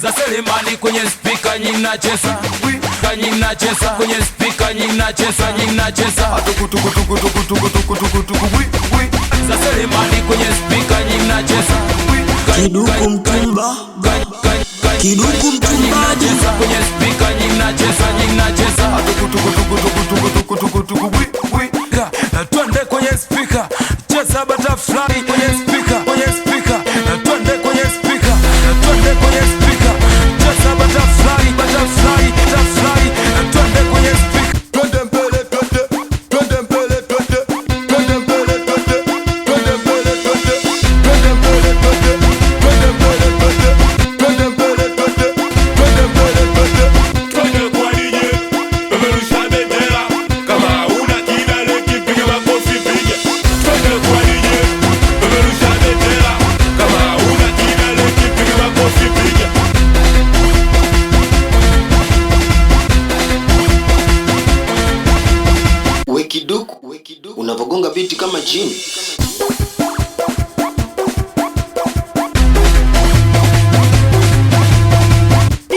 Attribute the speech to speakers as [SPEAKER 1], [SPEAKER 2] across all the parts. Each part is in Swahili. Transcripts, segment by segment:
[SPEAKER 1] za Selemani kwenye speaker nyina chesa, kanyina chesa kwenye speaker nyina chesa, nyina chesa atuku tuku tuku tuku tuku tuku tuku tuku za Selemani kwenye speaker nyina chesa,
[SPEAKER 2] Kiduku mtumba, Kiduku mtumba
[SPEAKER 1] chesa kwenye speaker nyina chesa, nyina chesa atuku tuku tuku tuku tuku tuku tuku twende kwenye speaker chesa butterfly kwenye speaker, kwenye speaker twende kwenye speaker, twende kwenye speaker chesa butterfly butterfly butterfly twende kwenye speaker, twende mbele twende, twende mbele twende, twende mbele twende, twende mbele twende, twende mbele twende, twende mbele twende, twende mbele twende, twende mbele twende, twende kwa DJ beberusha bendera kama una kidale kipiga makofi piga, twende kwa DJ beberusha bendera kama una kidale kipiga makofi piga.
[SPEAKER 2] we Kiduku, unavogonga biti kama jini.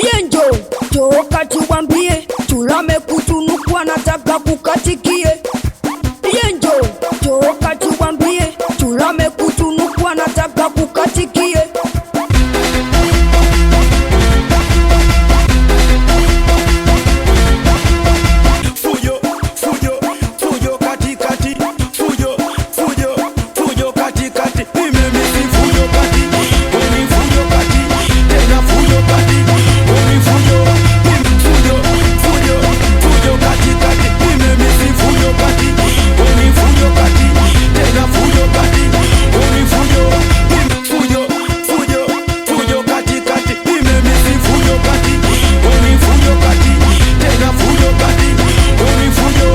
[SPEAKER 3] Yenjo, joka tuwambie, tulame kutunukwa nataka kukatikie. Yenjo, joka tuwambie, tulame kutunukwa nataka kukatikie.
[SPEAKER 1] Fujo, fujo, fujo katikati, fujo, fujo, fujo katikati, nimemisi fujo kati, weni fujo kati, tena fujo kati, weni fujo, fujo, fujo, fujo katikati, nimemisi fujo kati, weni fujo kati, tena fujo kati, weni fujo, fujo, fujo, fujo katikati, nimemisi fujo kati, weni fujo kati, tena fujo kati, weni fujo.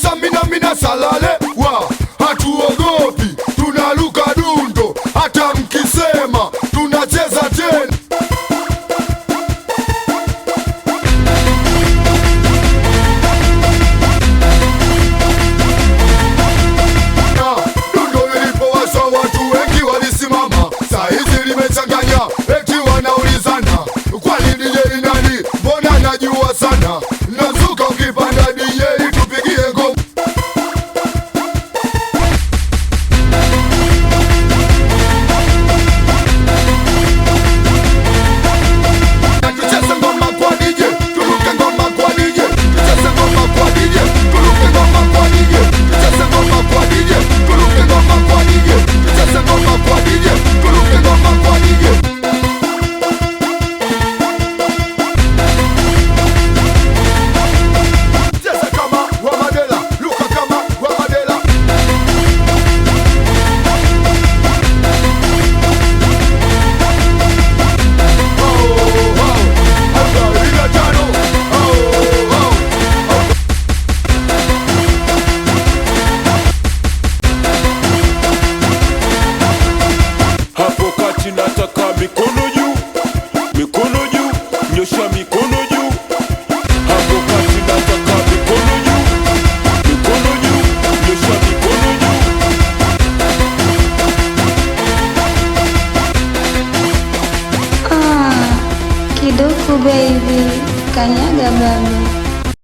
[SPEAKER 4] Samina salale wa hatuogopi, tunaluka dundo, hata mkisema tunacheza tena. Dundo lilipowasha watu wengi walisimama, saizi limechanganya, eti wanaulizana kwani DJ ni nani? Mbona najua sana, nazuka ukipanda DJ tupigie ngoma. Tucheze ngoma kwa DJ, tuluke ngoma kwa DJ, tucheze ngoma kwa DJ, tuluke ngoma kwa DJ, tucheze ngoma kwa DJ, tuluke ngoma kwa DJ, tucheze ngoma kwa DJ, tuluke ngoma kwa DJ. Cheza kama wa Mandela, luka kama wa Mandela.
[SPEAKER 1] Hapo kati nataka mikono juu, mikono juu, nyosha mikono juu. Hapo kati nataka mikono juu, mikono juu, nyosha mikono juu.
[SPEAKER 5] Kiduku baby, kanyaga baby.